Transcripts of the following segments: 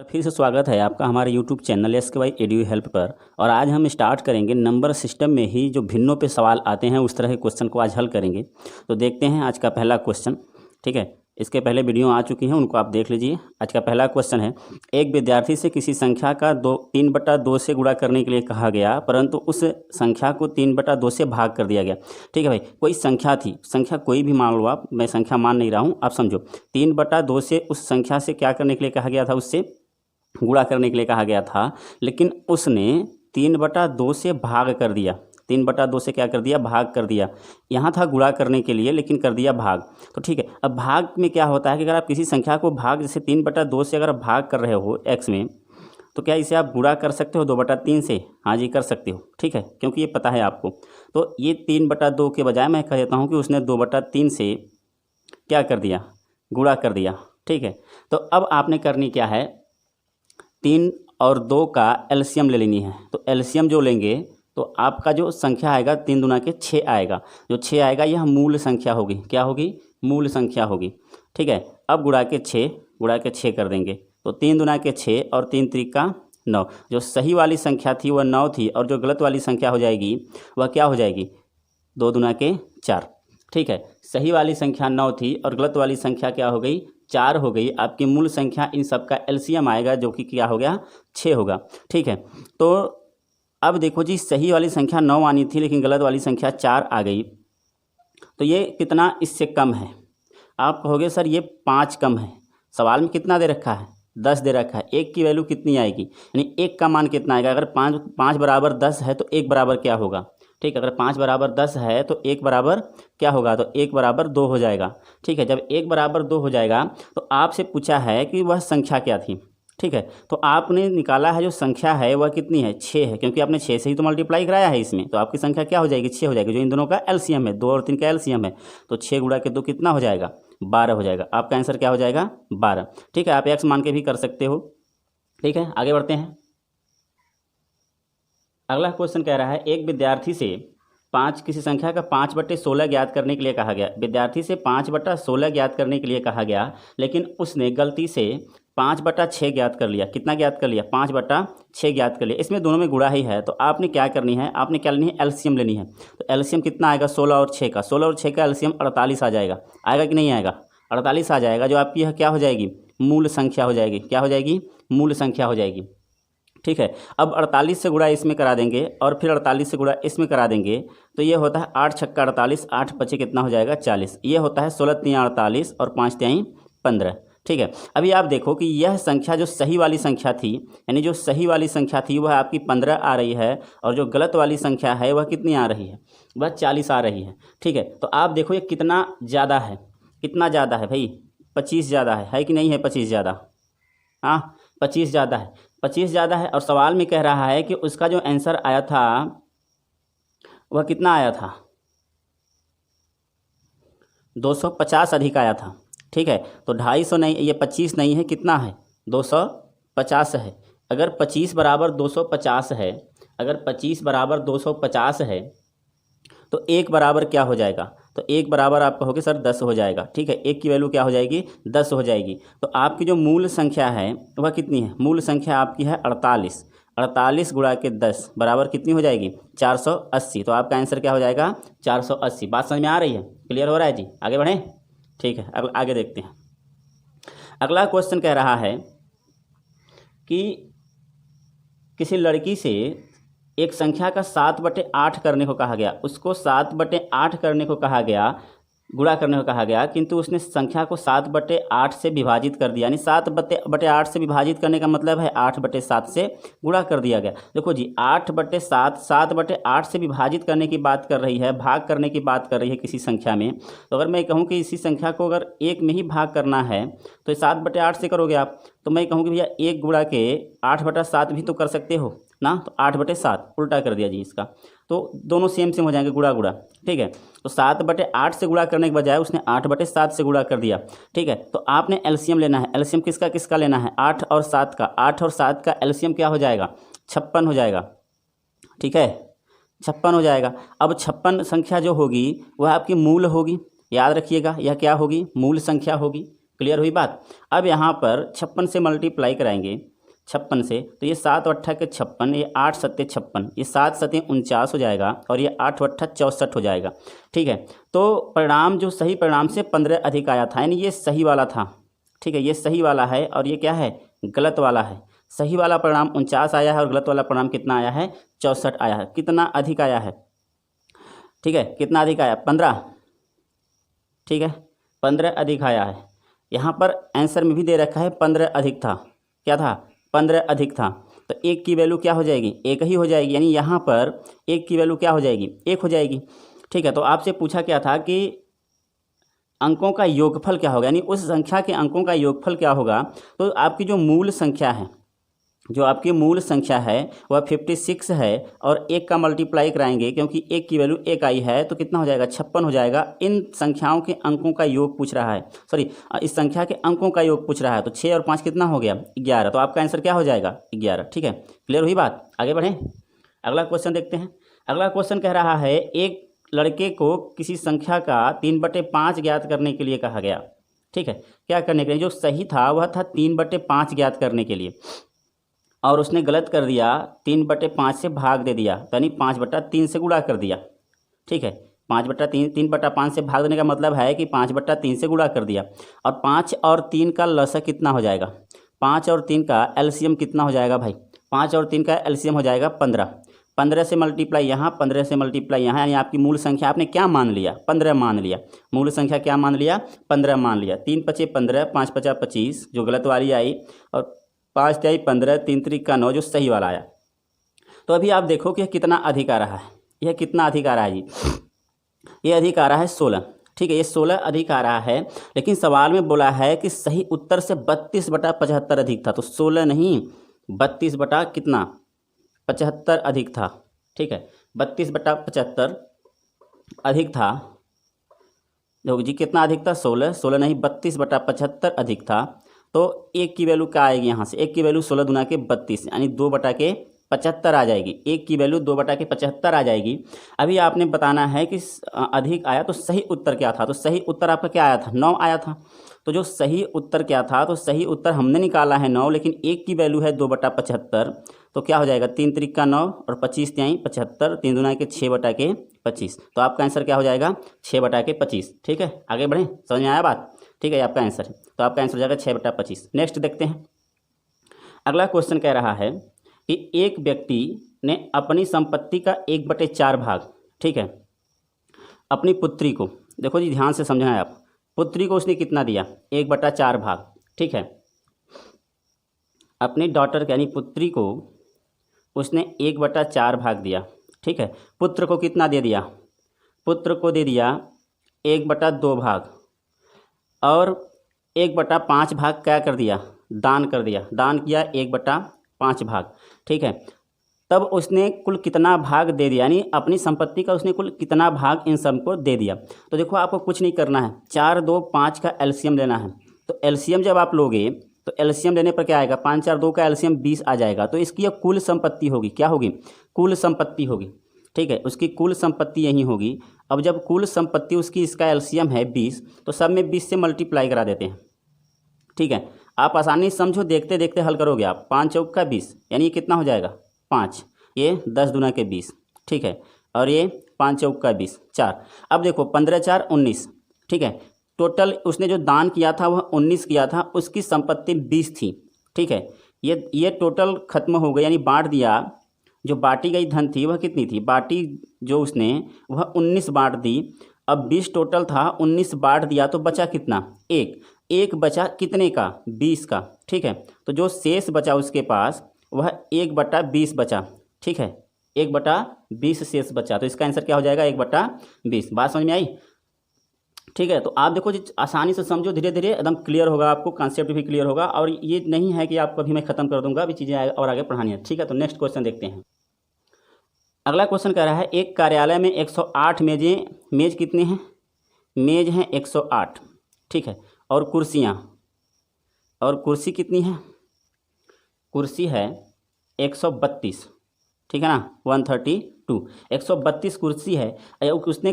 फिर से स्वागत है आपका हमारे YouTube channel SKY edu help पर। और आज हम स्टार्ट करेंगे नंबर सिस्टम में ही जो भिन्नों पे सवाल आते हैं उस तरह के क्वेश्चन को आज हल करेंगे। तो देखते हैं आज का पहला क्वेश्चन। ठीक है, इसके पहले वीडियो आ चुकी हैं, उनको आप देख लीजिए। आज का पहला क्वेश्चन है, एक विद्यार्थी से किसी संख्या का 3/2 से गुणा करने के लिए कहा गया, परंतु उस संख्या को 3/2 से भाग कर दिया गया। ठीक है भाई, कोई संख्या थी, संख्या कोई भी मान लो आप, मैं संख्या मान नहीं रहा हूँ, आप समझो। 3/2 से उस संख्या से क्या करने के लिए कहा गया था, उससे गुणा करने के लिए कहा गया था, लेकिन उसने 3/2 से भाग कर दिया। 3/2 से क्या कर दिया, भाग कर दिया। यहाँ था गुणा करने के लिए, लेकिन कर दिया भाग। तो ठीक है, अब भाग में क्या होता है कि अगर आप किसी संख्या को भाग, जैसे 3/2 से अगर भाग कर रहे हो x में, तो क्या इसे आप गुणा कर सकते हो 2/3 से? हाँ जी, कर सकते हो। ठीक है, क्योंकि ये पता है आपको। तो ये 3/2 के बजाय मैं कह देता हूँ कि उसने 2/3 से क्या कर दिया, गुणा कर दिया। ठीक है, तो अब आपने करनी क्या है, 3 और 2 का एलसीएम ले लेनी है। तो एलसीएम जो लेंगे तो आपका जो संख्या आएगा 3 दूना के 6 आएगा। जो 6 आएगा यह मूल संख्या होगी। क्या होगी? मूल संख्या होगी। ठीक है, अब गुणा के 6 कर देंगे। तो 3 दूना के 6 और 3 त्रिका 9। जो सही वाली संख्या थी वह 9 थी, और जो गलत वाली संख्या हो जाएगी वह क्या हो जाएगी, 2 दूना के 4। ठीक है, सही वाली संख्या 9 थी और गलत वाली संख्या क्या हो गई, 4 हो गई। आपकी मूल संख्या इन सब का एलसीएम आएगा, जो कि क्या हो गया, 6 होगा। ठीक है, तो अब देखो जी, सही वाली संख्या 9 आनी थी, लेकिन गलत वाली संख्या 4 आ गई। तो ये कितना इससे कम है? आप कहोगे सर ये 5 कम है। सवाल में कितना दे रखा है, 10 दे रखा है। 1 की वैल्यू कितनी आएगी, यानी 1 का मान कितना आएगा? अगर 5 बराबर 10 है तो 1 बराबर क्या होगा? ठीक है, अगर 5 बराबर 10 है तो 1 बराबर क्या होगा, तो 1 बराबर 2 हो जाएगा। ठीक है, जब 1 बराबर 2 हो जाएगा तो आपसे पूछा है कि वह संख्या क्या थी। ठीक है, तो आपने निकाला है जो संख्या है वह कितनी है, 6 है, क्योंकि आपने 6 से ही तो मल्टीप्लाई कराया है इसमें। तो आपकी संख्या क्या हो जाएगी, 6 हो जाएगी, जो इन दोनों का एलसीएम है। 2 और 3 का एलसीएम है। तो 6 गुणा के 2 कितना हो जाएगा, 12 हो जाएगा। आपका आंसर क्या हो जाएगा, 12। ठीक है, आप x मान के भी कर सकते हो। ठीक है, आगे बढ़ते हैं। अगला क्वेश्चन कह रहा है, एक विद्यार्थी से किसी संख्या का 5/16 ज्ञात करने के लिए कहा गया। विद्यार्थी से 5/16 ज्ञात करने के लिए कहा गया, लेकिन उसने गलती से 5/6 ज्ञात कर लिया। कितना ज्ञात कर लिया, 5/6 ज्ञात कर लिया। इसमें दोनों में गुणा ही है। तो आपने क्या करनी है, आपने क्या लेनी है, एलसीएम लेनी है। तो एलसीएम कितना आएगा, 16 और 6 का। 16 और 6 का एलसीएम 48 आ जाएगा। आएगा कि नहीं आएगा, 48 आ जाएगा। जो आपकी यह क्या हो जाएगी, मूल संख्या हो जाएगी। क्या हो जाएगी, मूल संख्या हो जाएगी। ठीक है, अब 48 से गुणा इसमें करा देंगे और फिर 48 से गुणा इसमें करा देंगे। तो ये होता है 8 छक्का 48, 8 पचे कितना हो जाएगा, 40। ये होता है 16 तियां 48 और 5 तिहाई 15। ठीक है, अभी आप देखो कि यह संख्या जो सही वाली संख्या थी, यानी जो सही वाली संख्या थी वह आपकी 15 आ रही है, और जो गलत वाली संख्या है वह कितनी आ रही है, वह 40 आ रही है। ठीक है, तो आप देखो ये कितना ज़्यादा है, कितना ज़्यादा है भाई, 25 ज़्यादा है कि नहीं है, 25 ज़्यादा। हाँ, 25 ज़्यादा है, 25 ज़्यादा है। और सवाल में कह रहा है कि उसका जो आंसर आया था वह कितना आया था, 250 अधिक आया था। ठीक है, तो 250 नहीं, ये 25 नहीं है, कितना है, 250 है। अगर 25 बराबर 250 है, अगर 25 बराबर 250 है तो 1 बराबर क्या हो जाएगा, तो 1 बराबर आप कहोगे सर 10 हो जाएगा। ठीक है, 1 की वैल्यू क्या हो जाएगी, 10 हो जाएगी। तो आपकी जो मूल संख्या है वह कितनी है, मूल संख्या आपकी है 48। 48 गुणा के 10 बराबर कितनी हो जाएगी, 480। तो आपका आंसर क्या हो जाएगा, 480। बात समझ में आ रही है, क्लियर हो रहा है जी? आगे बढ़ें। ठीक है, आगे देखते हैं। अगला क्वेश्चन कह रहा है कि किसी लड़की से एक संख्या का 7/8 करने को कहा गया। उसको 7/8 करने को कहा गया, गुणा करने को कहा गया, किंतु उसने संख्या को 7/8 से विभाजित कर दिया। यानी 7/8 से विभाजित करने का मतलब है 8/7 से गुणा कर दिया गया। देखो जी, 8/7 7/8 से विभाजित करने की बात कर रही है, भाग करने की बात कर रही है किसी संख्या में। तो अगर मैं कहूँ कि इसी संख्या को अगर 1 में ही भाग करना है तो 7/8 से करोगे आप, तो मैं कहूँ कि भैया 1 गुणा के 8/7 भी तो कर सकते हो ना। तो 8/7 उल्टा कर दिया जी इसका, तो दोनों सेम हो जाएंगे, गुणा गुणा। ठीक है, तो 7/8 से गुणा करने के बजाय उसने 8/7 से गुणा कर दिया। ठीक है, तो आपने एलसीएम लेना है। एलसीएम किसका किसका लेना है, 8 और 7 का। 8 और 7 का एलसीएम क्या हो जाएगा, 56 हो जाएगा। ठीक है, 56 हो जाएगा। अब 56 संख्या जो होगी वह आपकी मूल होगी, याद रखिएगा, यह क्या होगी, मूल संख्या होगी। क्लियर हुई बात? अब यहाँ पर 56 से मल्टीप्लाई कराएंगे 56 से, तो ये 7 अट्ठा के 56, ये 8 सत्ते 56, ये 7 सत्ते 49 हो जाएगा और ये 8 अट्ठा 64 हो जाएगा। ठीक है, तो परिणाम जो सही परिणाम से 15 अधिक आया था, यानी ये सही वाला था। ठीक है, ये सही वाला है और ये क्या है, गलत वाला है। सही वाला परिणाम 49 आया है और गलत वाला परिणाम कितना आया है, 64 आया है। कितना अधिक आया है, ठीक है, कितना अधिक आया, 15। ठीक है, 15 अधिक आया है। यहाँ पर आंसर में भी दे रखा है 15 अधिक था। क्या था, 15 अधिक था। तो एक की वैल्यू क्या हो जाएगी, एक ही हो जाएगी, यानी यहाँ पर एक की वैल्यू क्या हो जाएगी, एक हो जाएगी। ठीक है, तो आपसे पूछा क्या था कि अंकों का योगफल क्या होगा, यानी उस संख्या के अंकों का योगफल क्या होगा। तो आपकी जो मूल संख्या है, जो आपकी मूल संख्या है वह 56 है और एक का मल्टीप्लाई कराएंगे, क्योंकि एक की वैल्यू एक आई है तो कितना हो जाएगा, 56 हो जाएगा। इन संख्याओं के अंकों का योग पूछ रहा है, सॉरी इस संख्या के अंकों का योग पूछ रहा है। तो 6 और 5 कितना हो गया, 11। तो आपका आंसर क्या हो जाएगा, 11। ठीक है, क्लियर हुई बात, आगे बढ़ें। अगला क्वेश्चन देखते हैं। अगला क्वेश्चन कह रहा है एक लड़के को किसी संख्या का 3/5 ज्ञात करने के लिए कहा गया। ठीक है, क्या करने के लिए, जो सही था वह था 3/5 ज्ञात करने के लिए, और उसने गलत कर दिया, 3/5 से भाग दे दिया, यानी 5/3 से गुणा कर दिया। ठीक है, 5/3, 3/5 से भाग देने का मतलब है कि 5/3 से गुणा कर दिया। और 5 और 3 का लसा कितना हो जाएगा, 5 और 3 का एलसीएम कितना हो जाएगा भाई, 5 और 3 का एलसीएम हो जाएगा 15। 15 से मल्टीप्लाई यहाँ, 15 से मल्टीप्लाई यहाँ, यानी आपकी मूल संख्या आपने क्या मान लिया, 15 मान लिया। मूल संख्या क्या मान लिया, 15 मान लिया। 3 पचे 15, 5 पचा 25 जो गलत वाली आई, और 5 तिहाई 15, 3 त्रिक 9 जो सही वाला आया। तो अभी आप देखो कि यह कितना अधिक आ रहा है, यह कितना अधिक आ रहा है जी, ये अधिक आ रहा है 16। ठीक है, ये 16 अधिक आ रहा है, लेकिन सवाल में बोला है कि सही उत्तर से 32/75 अधिक था। तो 16 नहीं, 32 बटा कितना, 75 अधिक था। ठीक है, 32/75 अधिक था। देखो जी कितना अधिक था, 16 नहीं, 32/75 अधिक था। तो एक की वैल्यू क्या आएगी, यहाँ से एक की वैल्यू 16 दूना के 32, यानी 2/75 आ जाएगी। एक की वैल्यू 2/75 आ जाएगी। अभी आपने बताना है कि अधिक आया तो सही उत्तर क्या था। तो सही उत्तर आपका क्या आया था, 9 आया था। तो जो सही उत्तर क्या था, तो सही उत्तर हमने निकाला है 9, लेकिन एक की वैल्यू है 2/75। तो क्या हो जाएगा, 3 त्रिक 9 और 25 तिहाई 75, 3 दूना के 6/25। तो आपका आंसर क्या हो जाएगा, 6/25। ठीक है, आगे बढ़ें, समझ में आया बात। ठीक है, आपका आंसर, तो आपका आंसर हो जाएगा 6/25। नेक्स्ट देखते हैं। अगला क्वेश्चन कह रहा है कि एक व्यक्ति ने अपनी संपत्ति का 1/4 भाग, ठीक है, अपनी पुत्री को, देखो जी ध्यान से समझना है आप, पुत्री को उसने कितना दिया, 1/4 भाग। ठीक है, अपनी डॉटर यानी पुत्री को उसने 1/4 भाग दिया। ठीक है, पुत्र को कितना दे दिया, पुत्र को दे दिया 1/2 भाग, और 1/5 भाग क्या कर दिया, दान कर दिया, दान किया 1/5 भाग। ठीक है, तब उसने कुल कितना भाग दे दिया, यानी अपनी संपत्ति का उसने कुल कितना भाग इन सबको दे दिया। तो देखो आपको कुछ नहीं करना है, 4, 2, 5 का एलसीएम लेना है। तो एलसीएम जब आप लोगे तो एलसीएम लेने पर क्या आएगा, 5, 4, 2 का एलसीएम 20 आ जाएगा। तो इसकी यह कुल संपत्ति होगी, क्या होगी, कुल संपत्ति होगी। ठीक है, उसकी कुल संपत्ति यही होगी। अब जब कुल संपत्ति उसकी, इसका एलसीएम है 20, तो सब में 20 से मल्टीप्लाई करा देते हैं। ठीक है, आप आसानी से समझो, देखते देखते हल करोगे आप। 5 चौक का 20, यानी ये कितना हो जाएगा 5, ये 10 दूना के 20। ठीक है, और ये 5 चौक का 20, 4। अब देखो 15, 4, 19। ठीक है, टोटल उसने जो दान किया था वह 19 किया था, उसकी संपत्ति 20 थी। ठीक है, ये टोटल खत्म हो गई, यानी बांट दिया। जो बांटी गई धन थी वह कितनी थी, बांटी जो उसने वह 19 बांट दी। अब 20 टोटल था, 19 बांट दिया, तो बचा कितना, एक बचा कितने का, 20 का। ठीक है, तो जो शेष बचा उसके पास वह 1/20 बचा। ठीक है, 1/20 शेष बचा। तो इसका आंसर क्या हो जाएगा, 1/20। बात समझ में आई। ठीक है, तो आप देखो जी आसानी से समझो, धीरे धीरे एकदम क्लियर होगा, आपको कॉन्सेप्ट भी क्लियर होगा। और ये नहीं है कि आपको अभी मैं ख़त्म कर दूंगा, अभी चीज़ें और आगे पढ़ानी है। ठीक है, तो नेक्स्ट क्वेश्चन देखते हैं। अगला क्वेश्चन कह रहा है एक कार्यालय में 108 मेज कितने हैं, मेज हैं 108। ठीक है, और कुर्सियाँ, और कुर्सी कितनी है, कुर्सी है 132। ठीक है ना, 132, 132 कुर्सी है। उसने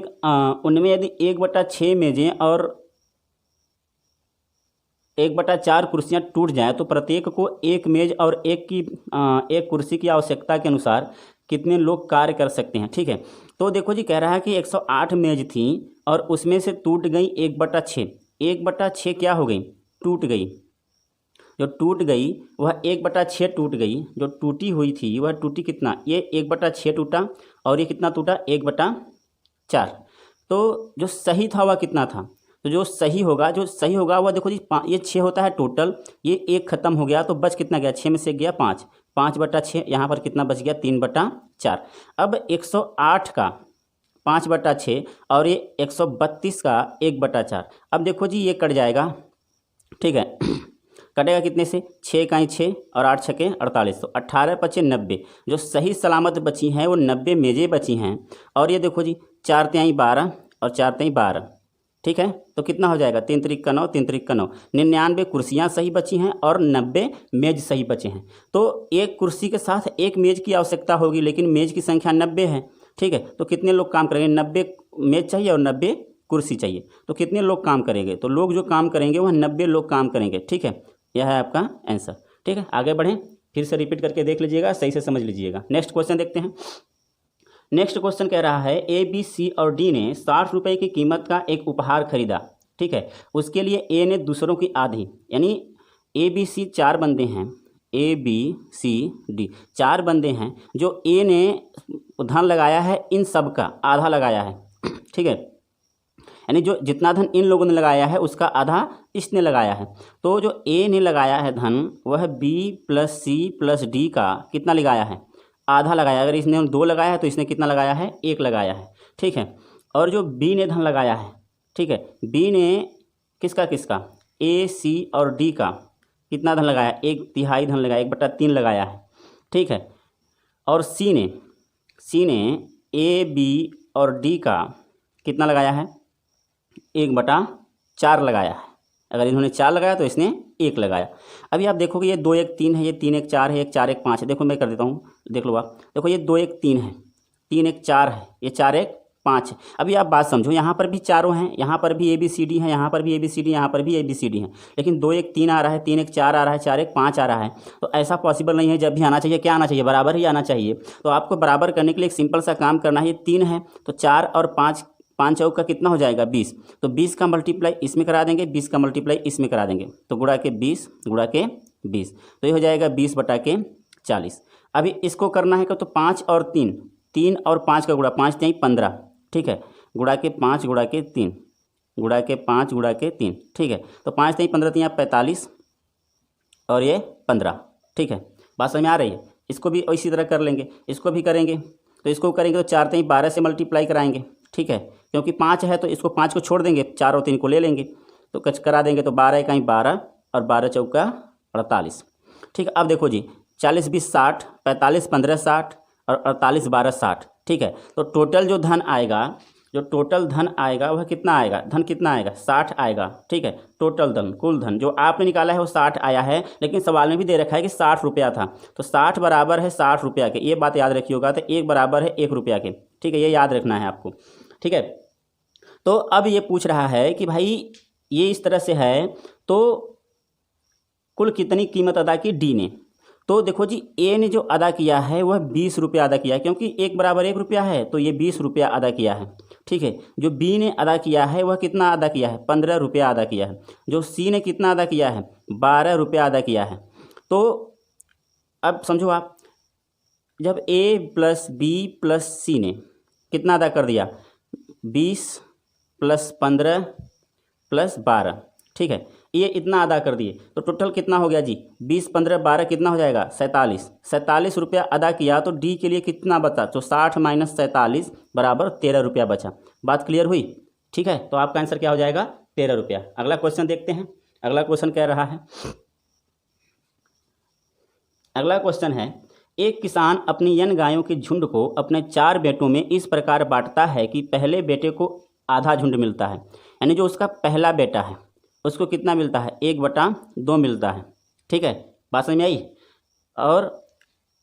उनमें यदि 1/6 मेजें और 1/4 कुर्सियाँ टूट जाएँ तो प्रत्येक को एक मेज और एक कुर्सी की आवश्यकता के अनुसार कितने लोग कार्य कर सकते हैं। ठीक है, तो देखो जी कह रहा है कि 108 मेज थी और उसमें से टूट गई 1/6। 1/6 क्या हो गई? टूट गई। जो टूट गई वह 1/6 टूट गई। जो टूटी हुई थी वह टूटी कितना? ये 1/6 टूटा और ये कितना टूटा? 1/4। तो जो सही था वह कितना था? तो जो सही होगा वह देखो जी ये 6 होता है टोटल, ये 1 खत्म हो गया तो बच कितना गया? 6 में से गया 5, 5/6। यहाँ पर कितना बच गया? 3/4। अब 108 का 5/6 और ये 132 का 1/4। अब देखो जी ये कट जाएगा। ठीक है, कटेगा कितने से? 6 का 6 और 8 छके 48, तो 18×5 90। जो सही सलामत बची हैं वो 90 मेज़ें बची हैं। और ये देखो जी 4 तिहाई 12 और 4 तिहाई 12। ठीक है, तो कितना हो जाएगा? 3 त्रिक का 9, 3 त्रिक का 9। 99 कुर्सियाँ सही बची हैं और 90 मेज सही बचे हैं। तो एक कुर्सी के साथ एक मेज की आवश्यकता होगी, लेकिन मेज की संख्या 90 है। ठीक है, तो कितने लोग काम करेंगे? 90 मेज चाहिए और 90 कुर्सी चाहिए, तो कितने लोग काम करेंगे? तो लोग जो काम करेंगे वह 90 लोग काम करेंगे। ठीक है, यह है आपका आंसर। ठीक है, आगे बढ़ें, फिर से रिपीट करके देख लीजिएगा, सही से समझ लीजिएगा। नेक्स्ट क्वेश्चन देखते हैं। नेक्स्ट क्वेश्चन कह रहा है ए, बी, सी और डी ने 60 रुपये की कीमत का एक उपहार खरीदा। ठीक है, उसके लिए ए ने दूसरों की आधी, यानी ए बी सी 4 बंदे हैं, ए बी सी डी 4 बंदे हैं। जो ए ने धन लगाया है इन सब का आधा लगाया है। ठीक है, यानी जो जितना धन इन लोगों ने लगाया है उसका आधा इसने लगाया है। तो जो ए ने लगाया है धन वह B plus C plus D का कितना लगाया है? आधा लगाया। अगर इसने 2 लगाया है तो इसने कितना लगाया है? 1 लगाया है। ठीक है, और जो बी ने धन लगाया है, ठीक है, बी ने किसका ए सी और डी का कितना धन लगाया? 1/3 धन लगाया, 1/3 लगाया है। ठीक है, और सी ने ए बी और डी का कितना लगाया है? 1/4 लगाया है। अगर इन्होंने 4 लगाया तो इसने 1 लगाया। अभी आप देखोगे ये 2 1 3 है, ये 3 1 4 है, 1 4 1 5 है। देखो मैं कर देता हूँ, देख लो आप। देखो ये 2 1 3 है, 3 1 4 है, ये 4 1 5 है। अभी आप बात समझो, यहाँ पर भी चारों हैं, यहाँ पर भी ए बी सी डी है, यहाँ पर भी ए बी सी डी, यहाँ पर भी ए बी सी डी है। लेकिन 2 1 3 आ रहा है, 3 1 4 आ रहा है, 4 1 5 आ रहा है। तो ऐसा पॉसिबल नहीं है। जब भी आना चाहिए क्या आना चाहिए? बराबर ही आना चाहिए। तो आपको बराबर करने के लिए एक सिंपल सा काम करना है। ये 3 है तो 4 और 5, 5 चौक का कितना हो जाएगा? 20। तो 20 का मल्टीप्लाई इसमें करा देंगे, 20 का मल्टीप्लाई इसमें करा देंगे, तो गुणा के 20 गुणा के 20, तो ये हो जाएगा 20/40। अभी इसको करना है तो 5 और 3, 3 और 5 का गुणा, 5 3 15। ठीक है, गुणा के 5 गुणा के 3 गुणा के 5 गुणा के 3। ठीक है, तो 5 3 15 3 45 और ये 15। ठीक है, बात समझ में आ रही है? इसको भी इसी तरह कर लेंगे, इसको भी करेंगे। तो इसको करेंगे तो 4 3 12 से मल्टीप्लाई कराएंगे। ठीक है, क्योंकि 5 है तो इसको 5 को छोड़ देंगे, 4 और 3 को ले लेंगे, तो कच करा देंगे। तो 12 इकाई 12 और 12 चौका 48। ठीक है, अब देखो जी 40 20 60, 45 15 60 और 48 12 60। ठीक है, तो टोटल जो धन आएगा वह कितना आएगा? धन कितना आएगा? 60 आएगा। ठीक है, टोटल धन, कुल धन जो आपने निकाला है वो 60 आया है, लेकिन सवाल में भी दे रखा है कि 60 रुपया था। तो 60 बराबर है 60 रुपया के, ये बात याद रखिएगा। तो 1 बराबर है 1 रुपया के। ठीक है, ये याद रखना है आपको। ठीक है, तो अब ये पूछ रहा है कि भाई ये इस तरह से है तो कुल कितनी कीमत अदा की डी ने? तो देखो जी ए ने जो अदा किया है वह 20 रुपया अदा किया है, क्योंकि 1 बराबर 1 रुपया है तो ये 20 रुपया अदा किया है। ठीक है, जो बी ने अदा किया है वह कितना अदा किया है? 15 रुपया अदा किया है। जो सी ने कितना अदा किया है? 12 रुपया अदा किया है। तो अब समझो आप, जब ए प्लस बी प्लस सी ने कितना अदा कर दिया? 20 + 15 + 12। ठीक है, ये इतना अदा कर दिए तो टोटल कितना हो गया जी? 20 15 12 कितना हो जाएगा? 47 रुपया अदा किया। तो डी के लिए कितना बचा? तो 60 - 47 बराबर 13 रुपया बचा। बात क्लियर हुई? ठीक है, तो आपका आंसर क्या हो जाएगा? 13 रुपया। अगला क्वेश्चन देखते हैं। अगला क्वेश्चन कह रहा है, अगला क्वेश्चन है, एक किसान अपनी n गायों के झुंड को अपने 4 बेटों में इस प्रकार बांटता है कि पहले बेटे को आधा झुंड मिलता है, यानी जो उसका पहला बेटा है उसको कितना मिलता है? 1/2 मिलता है। ठीक है, बात समझ में आई? और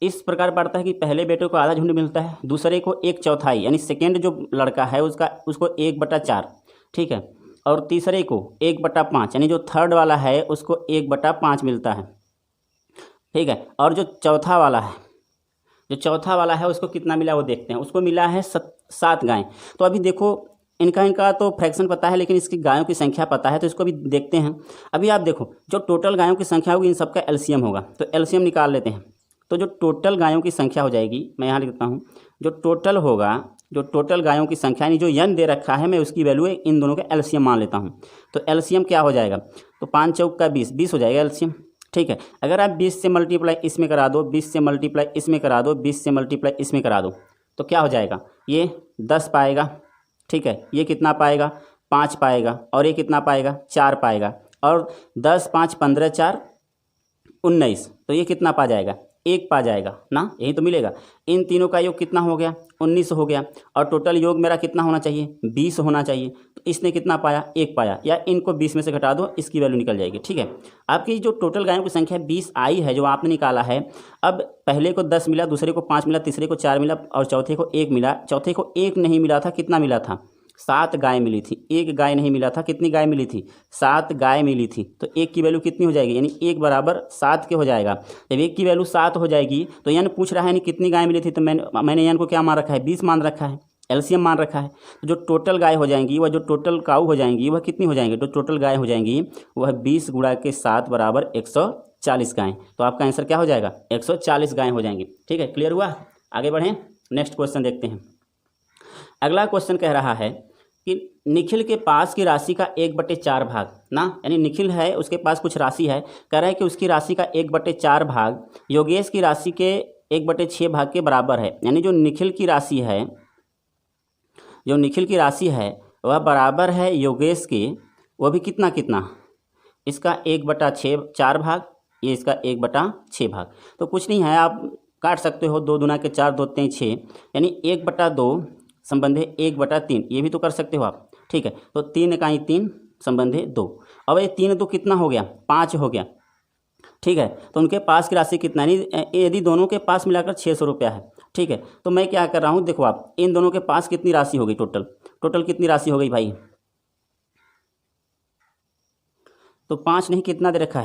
इस प्रकार बांटता है कि पहले बेटे को आधा झुंड मिलता है, दूसरे को 1/4, यानी सेकेंड जो लड़का है उसको 1/4। ठीक है, और तीसरे को 1/5, यानी जो थर्ड वाला है उसको 1/5 मिलता है, ठीक है। और जो चौथा वाला है उसको कितना मिला वो देखते हैं। उसको मिला है 7 गायें। तो अभी देखो इनका तो फ्रैक्शन पता है, लेकिन इसकी गायों की संख्या पता है, तो इसको भी देखते हैं। अभी आप देखो जो टोटल गायों की संख्या होगी इन सबका एलसीएम होगा, तो एलसीएम निकाल लेते हैं। तो जो टोटल गायों की संख्या हो जाएगी, मैं यहाँ लिखता हूँ, जो टोटल गायों की संख्या यानी जो n दे रखा है मैं उसकी वैल्यू इन दोनों का एलसीएम मान लेता हूँ। तो एलसीएम क्या हो जाएगा, तो 5 चौक का 20 हो जाएगा एलसीएम, ठीक है। अगर आप 20 से मल्टीप्लाई इसमें करा दो, 20 से मल्टीप्लाई इसमें करा दो, 20 से मल्टीप्लाई इसमें करा दो, तो क्या हो जाएगा, ये 10 पाएगा, ठीक है। ये कितना पाएगा, 5 पाएगा, और ये कितना पाएगा, 4 पाएगा। और 10 5 15 4 19, तो ये कितना पा जाएगा, 1 पा जाएगा ना, यही तो मिलेगा। इन तीनों का योग कितना हो गया, 19 हो गया। और टोटल योग मेरा कितना होना चाहिए, 20 होना चाहिए। तो इसने कितना पाया, 1 पाया, या इनको 20 में से घटा दो, इसकी वैल्यू निकल जाएगी, ठीक है। आपकी जो टोटल गायों की संख्या 20 आई है जो आपने निकाला है। अब पहले को 10 मिला, दूसरे को 5 मिला, तीसरे को 4 मिला, और चौथे को 1 मिला। चौथे को 1 नहीं मिला था, कितना मिला था, 7 गाय मिली थी। 1 गाय नहीं मिला था, कितनी गाय मिली थी, 7 गाय मिली थी। तो 1 की वैल्यू कितनी हो जाएगी, यानी 1 बराबर 7 के हो जाएगा। जब 1 की वैल्यू 7 हो जाएगी तो यानी पूछ रहा है यानी कितनी गाय मिली थी, तो मैंने यानी को क्या मान रखा है, 20 मान रखा है, एलसीएम मान रखा है। तो जो टोटल गाय हो जाएंगी वह, जो टोटल काऊ हो जाएंगी वह कितनी हो जाएंगी, तो टोटल गाय हो जाएंगी वह 20 गुणा के 7 बराबर 140 गायें। तो आपका आंसर क्या हो जाएगा, 140 गायें हो जाएंगी, ठीक है। क्लियर हुआ, आगे बढ़ें, नेक्स्ट क्वेश्चन देखते हैं। अगला क्वेश्चन कह रहा है कि निखिल के पास की राशि का 1/4 भाग ना, यानी निखिल है उसके पास कुछ राशि है, कह रहा है कि उसकी राशि का 1/4 भाग योगेश की राशि के 1/6 भाग के बराबर है। यानी जो निखिल की राशि है वह बराबर है योगेश के, वह भी कितना कितना, इसका 1/4 भाग, ये इसका 1/6 भाग। तो कुछ नहीं है, आप काट सकते हो, 2 दूना के 4, 2 3 6, यानी 1/2 संबंधे 1/3, ये भी तो कर सकते हो आप, ठीक है। तो 3 इकाई 3 संबंधे 2। अब ये 3 2 कितना हो गया, 5 हो गया, ठीक है। तो उनके पास की राशि कितना, यानी यदि दोनों के पास मिलाकर 600 रुपया है, ठीक है। तो मैं क्या कर रहा हूँ, देखो आप इन दोनों के पास कितनी राशि होगी, टोटल कितनी राशि हो गई भाई, तो 5 नहीं, कितना दे रखा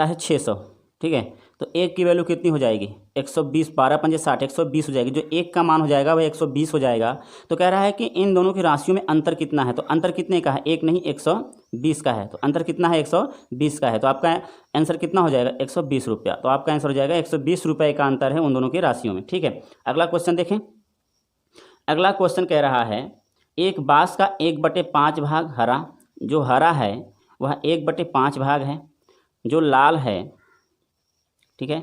है 600, ठीक है। तो 1 की वैल्यू कितनी हो जाएगी, 120, 12 पंजे 60, 120 हो जाएगी। जो 1 का मान हो जाएगा वह 120 हो जाएगा। तो कह रहा है कि इन दोनों की राशियों में अंतर कितना है, तो अंतर कितने का है, 1 नहीं 120 का है। तो अंतर कितना है, 120 का है। तो आपका आंसर कितना हो जाएगा, 120 रुपया। तो आपका आंसर हो जाएगा 120 रुपये का अंतर है उन दोनों की राशियों में, ठीक है। अगला क्वेश्चन देखें। अगला क्वेश्चन कह रहा है एक बांस का 1/5 भाग हरा, जो हरा है वह 1/5 भाग है, जो लाल है, ठीक है,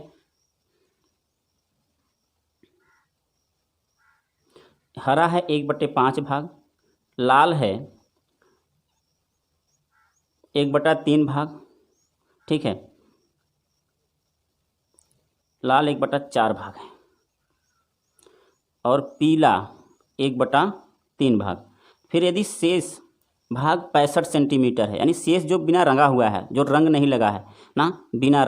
हरा है 1/5 भाग, लाल है 1/3 भाग, ठीक है, लाल 1/4 भाग है, और पीला 1/3 भाग। फिर यदि शेष भाग 65 सेंटीमीटर है, यानी शेष जो बिना रंगा हुआ है, जो रंग नहीं लगा है ना, बिना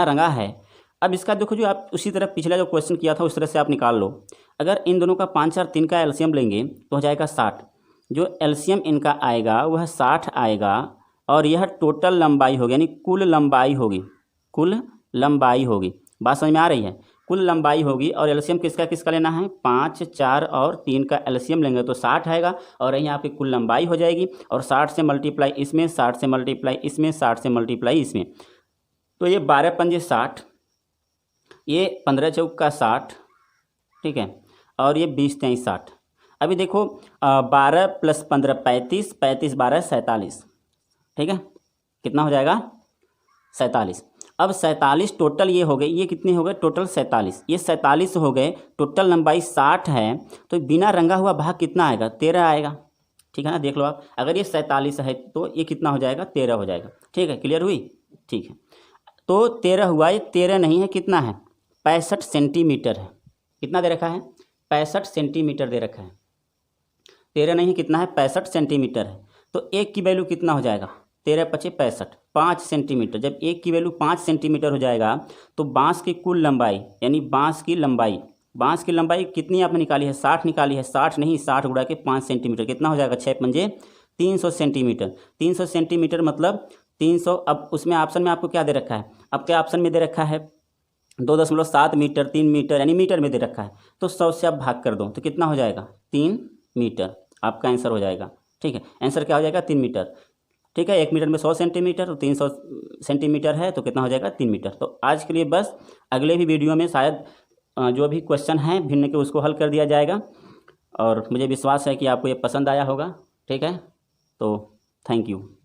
रंगा है। अब इसका देखो, जो आप उसी तरह पिछला जो क्वेश्चन किया था उस तरह से आप निकाल लो। अगर इन दोनों का 5 और 3 का एलसीएम लेंगे तो हो जाएगा 60। जो एलसीएम इनका आएगा वह 60 आएगा, और यह टोटल लंबाई होगी, यानी कुल लंबाई होगी। बात समझ में आ रही है, कुल लंबाई होगी। और एलसीएम किसका लेना है, 5, 4 और 3 का एलसीएम लेंगे तो 60 आएगा, और यहाँ पे कुल लंबाई हो जाएगी। और 60 से मल्टीप्लाई इसमें, 60 से मल्टीप्लाई इसमें, 60 से मल्टीप्लाई इसमें, तो ये 12 पंजे 60, ये 15 चौक का 60, ठीक है, और ये 20 3 60। अभी देखो 12 + 15 35, 35 12 47, ठीक है, कितना हो जाएगा 47। अब 47 टोटल ये हो गए, ये कितने हो गए टोटल 47, ये 47 हो गए। टोटल लंबाई 60 है, तो बिना रंगा हुआ भाग कितना आएगा, 13 आएगा, ठीक है ना। देख लो आप, अगर ये 47 है तो ये कितना हो जाएगा, 13 हो जाएगा, ठीक है। क्लियर हुई, ठीक है। तो 13 हुआ, ये 13 नहीं है, कितना है 65 सेंटीमीटर है। कितना दे रखा है, 65 सेंटीमीटर दे रखा है। 13 नहीं, कितना है 65 सेंटीमीटर है। तो 1 की वैल्यू कितना हो जाएगा, 13 × 5 = 65, 5 सेंटीमीटर। जब 1 की वैल्यू 5 सेंटीमीटर हो जाएगा तो बांस की कुल लंबाई, यानी बांस की लंबाई बांस की लंबाई कितनी आपने निकाली है, 60 निकाली है। 60 नहीं, 60 गुणा के 5 सेंटीमीटर कितना हो जाएगा, 6 पंजे 300 सेंटीमीटर। 300 सेंटीमीटर मतलब 300। अब उसमें ऑप्शन में आपको क्या दे रखा है, आपके ऑप्शन में दे रखा है 2.7 मीटर, 3 मीटर, यानी मीटर में दे रखा है। तो 100 से आप भाग कर दो तो कितना हो जाएगा, 3 मीटर आपका आंसर हो जाएगा। ठीक है, आंसर क्या हो जाएगा, 3 मीटर। ठीक है, 1 मीटर में 100 सेंटीमीटर, तो 300 सेंटीमीटर है तो कितना हो जाएगा, 3 मीटर। तो आज के लिए बस, अगले भी वीडियो में शायद जो भी क्वेश्चन हैं भिन्न के उसको हल कर दिया जाएगा, और मुझे विश्वास है कि आपको ये पसंद आया होगा। ठीक है, तो थैंक यू।